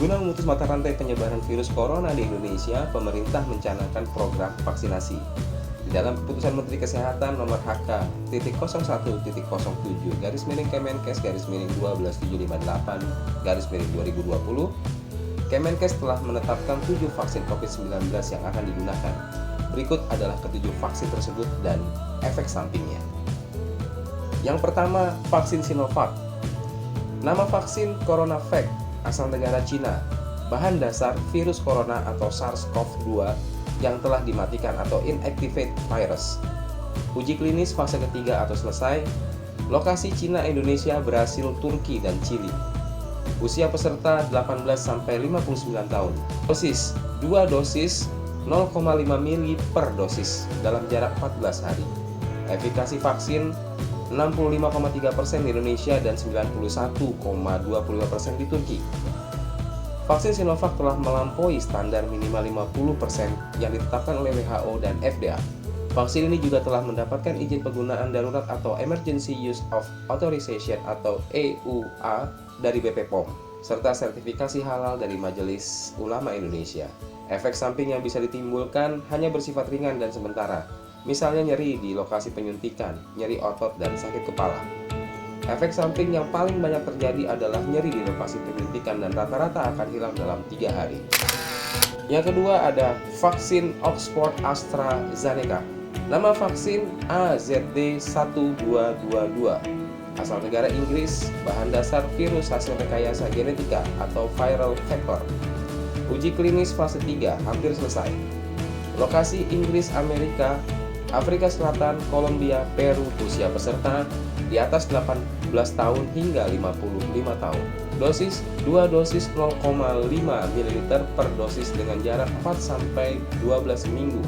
Guna memutus mata rantai penyebaran virus corona di Indonesia, pemerintah mencanangkan program vaksinasi. Di dalam keputusan Menteri Kesehatan nomor HK.01-07-Garis-Kemenkes-12758-2020, Kemenkes telah menetapkan 7 vaksin COVID-19 yang akan digunakan. Berikut adalah ketujuh vaksin tersebut dan efek sampingnya. Yang pertama, vaksin Sinovac. Nama vaksin CoronaVac asal negara Cina. Bahan dasar virus corona atau SARS-CoV-2 yang telah dimatikan atau inactivate virus. Uji klinis fase ketiga atau selesai. Lokasi Cina, Indonesia, Brasil, Turki, dan Chili. Usia peserta 18-59 tahun. Dosis 2 dosis 0,5 mili per dosis dalam jarak 14 hari. Efikasi vaksin 65,3% di Indonesia dan 91,25% di Turki. Vaksin Sinovac telah melampaui standar minimal 50% yang ditetapkan oleh WHO dan FDA. Vaksin ini juga telah mendapatkan izin penggunaan darurat atau Emergency Use of Authorization atau EUA dari BPOM, serta sertifikasi halal dari Majelis Ulama Indonesia. Efek samping yang bisa ditimbulkan hanya bersifat ringan dan sementara, misalnya nyeri di lokasi penyuntikan, nyeri otot, dan sakit kepala. Efek samping yang paling banyak terjadi adalah nyeri di lokasi penyuntikan dan rata-rata akan hilang dalam 3 hari. Yang kedua ada vaksin Oxford AstraZeneca. Nama vaksin AZD1222. Asal negara Inggris, bahan dasar virus hasil rekayasa genetika atau viral vector. Uji klinis fase 3 hampir selesai. Lokasi Inggris, Amerika, Afrika Selatan, Kolombia, Peru. Usia peserta di atas 18 tahun hingga 55 tahun. Dosis 2 dosis 0,5 ml per dosis dengan jarak 4-12 minggu.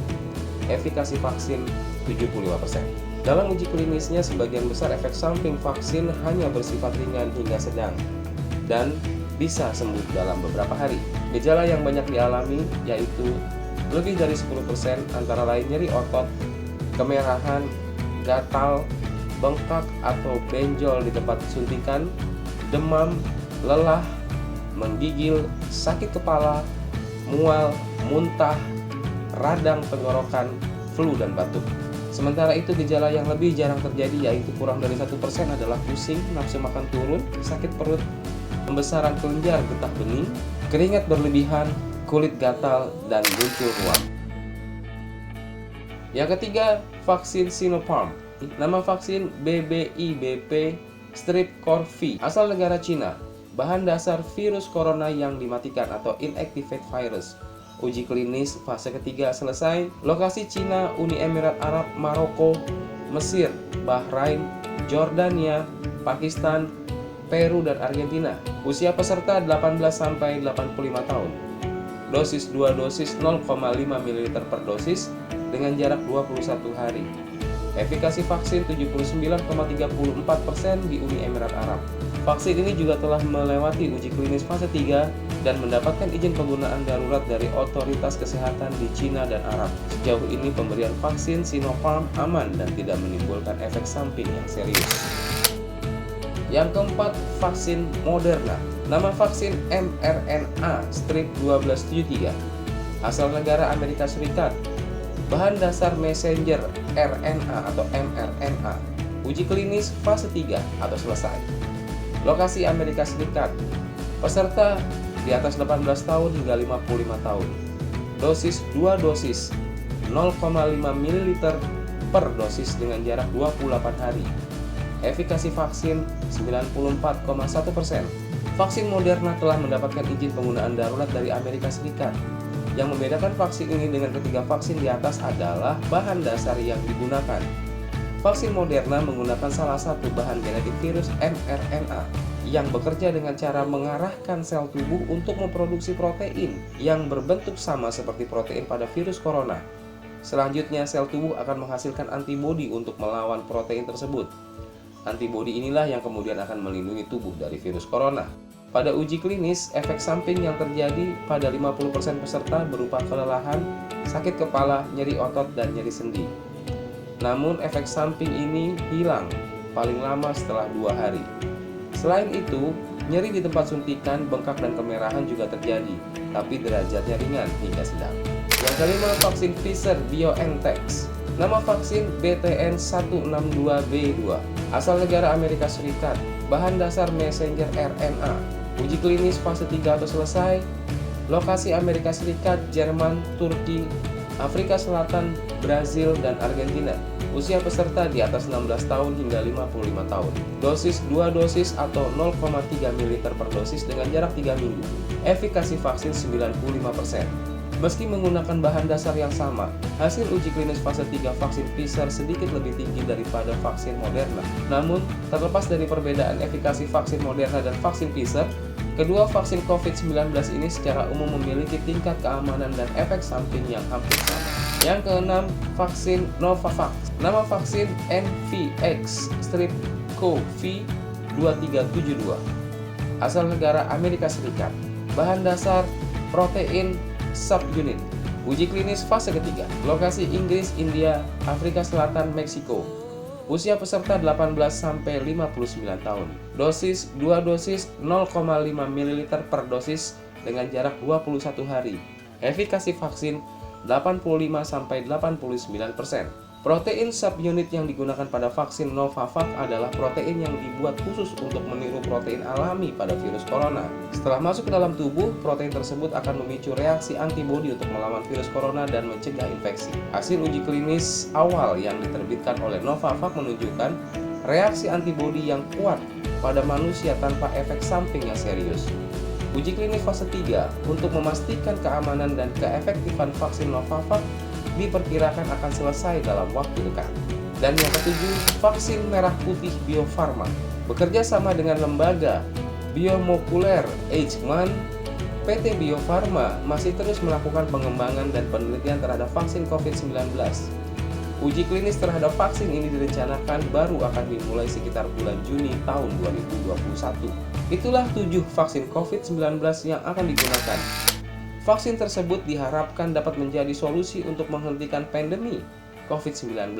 Efikasi vaksin 75%. Dalam uji klinisnya, sebagian besar efek samping vaksin hanya bersifat ringan hingga sedang dan bisa sembuh dalam beberapa hari. Gejala yang banyak dialami yaitu lebih dari 10% antara lain nyeri otot, kemerahan, gatal, bengkak atau benjol di tempat suntikan, demam, lelah, menggigil, sakit kepala, mual, muntah, radang tenggorokan, flu, dan batuk. Sementara itu, gejala yang lebih jarang terjadi yaitu kurang dari 1% adalah pusing, nafsu makan turun, sakit perut, pembesaran kelenjar getah bening, keringat berlebihan, kulit gatal, dan muncul ruam. Yang ketiga, vaksin Sinopharm. Nama vaksin BBIBP Strep-CoV asal negara Cina. Bahan dasar virus corona yang dimatikan atau inactivate virus. Uji klinis fase ketiga selesai. Lokasi Cina, Uni Emirat Arab, Maroko, Mesir, Bahrain, Jordania, Pakistan, Peru, dan Argentina. Usia peserta 18-85 tahun. Dosis 2 dosis 0,5 ml per dosis dengan jarak 21 hari. Efikasi vaksin 79,34% di Uni Emirat Arab. Vaksin ini juga telah melewati uji klinis fase 3 dan mendapatkan izin penggunaan darurat dari otoritas kesehatan di Cina dan Arab. Sejauh ini pemberian vaksin Sinopharm aman dan tidak menimbulkan efek samping yang serius. Yang keempat, vaksin Moderna. Nama vaksin mRNA strip 1273 asal negara Amerika Serikat. Bahan dasar messenger RNA atau mRNA. Uji klinis fase 3 atau selesai. Lokasi Amerika Serikat. Peserta di atas 18 tahun hingga 55 tahun. Dosis 2 dosis 0,5 ml per dosis dengan jarak 28 hari. Efikasi vaksin 94,1%. Vaksin Moderna telah mendapatkan izin penggunaan darurat dari Amerika Serikat. Yang membedakan vaksin ini dengan ketiga vaksin di atas adalah bahan dasar yang digunakan. Vaksin Moderna menggunakan salah satu bahan genetik virus mRNA yang bekerja dengan cara mengarahkan sel tubuh untuk memproduksi protein yang berbentuk sama seperti protein pada virus corona. Selanjutnya, sel tubuh akan menghasilkan antibodi untuk melawan protein tersebut. Antibodi inilah yang kemudian akan melindungi tubuh dari virus corona. Pada uji klinis, efek samping yang terjadi pada 50% peserta berupa kelelahan, sakit kepala, nyeri otot, dan nyeri sendi. Namun, efek samping ini hilang paling lama setelah 2 hari. Selain itu, Nyeri di tempat suntikan, bengkak, dan kemerahan juga terjadi, tapi derajatnya ringan hingga sedang. Yang kelima, vaksin Pfizer-BioNTech. Nama vaksin BTN162b2, asal negara Amerika Serikat, bahan dasar messenger RNA. Uji klinis fase 3 atau selesai. Lokasi Amerika Serikat, Jerman, Turki, Afrika Selatan, Brazil, dan Argentina. Usia peserta di atas 16 tahun hingga 55 tahun. Dosis 2 dosis atau 0,3 ml per dosis dengan jarak 3 minggu. Efikasi vaksin 95%. Meski menggunakan bahan dasar yang sama, hasil uji klinis fase 3 vaksin Pfizer sedikit lebih tinggi daripada vaksin Moderna. Namun, terlepas dari perbedaan efikasi vaksin Moderna dan vaksin Pfizer, kedua vaksin COVID-19 ini secara umum memiliki tingkat keamanan dan efek samping yang hampir sama. Yang keenam, vaksin Novavax. Nama vaksin NVX-CoV2372, asal negara Amerika Serikat. Bahan dasar protein subunit. Uji klinis fase ketiga. Lokasi Inggris, India, Afrika Selatan, Meksiko. Usia peserta 18-59 tahun. Dosis 2 dosis 0,5 ml per dosis dengan jarak 21 hari. Efikasi vaksin 85-89%. Protein subunit yang digunakan pada vaksin Novavax adalah protein yang dibuat khusus untuk meniru protein alami pada virus corona. Setelah masuk ke dalam tubuh, protein tersebut akan memicu reaksi antibodi untuk melawan virus corona dan mencegah infeksi. Hasil uji klinis awal yang diterbitkan oleh Novavax menunjukkan reaksi antibodi yang kuat pada manusia tanpa efek samping yang serius. Uji klinis fase 3 untuk memastikan keamanan dan keefektifan vaksin Novavax diperkirakan akan selesai dalam waktu dekat. Dan yang ketujuh, vaksin merah putih Bio Farma. Bekerja sama dengan lembaga Biomolecular Eichmann, PT Bio Farma masih terus melakukan pengembangan dan penelitian terhadap vaksin COVID-19. Uji klinis terhadap vaksin ini direncanakan baru akan dimulai sekitar bulan Juni tahun 2021. Itulah 7 vaksin COVID-19 yang akan digunakan. Vaksin tersebut diharapkan dapat menjadi solusi untuk menghentikan pandemi COVID-19.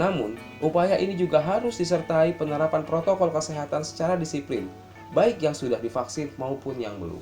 Namun, upaya ini juga harus disertai penerapan protokol kesehatan secara disiplin, baik yang sudah divaksin maupun yang belum.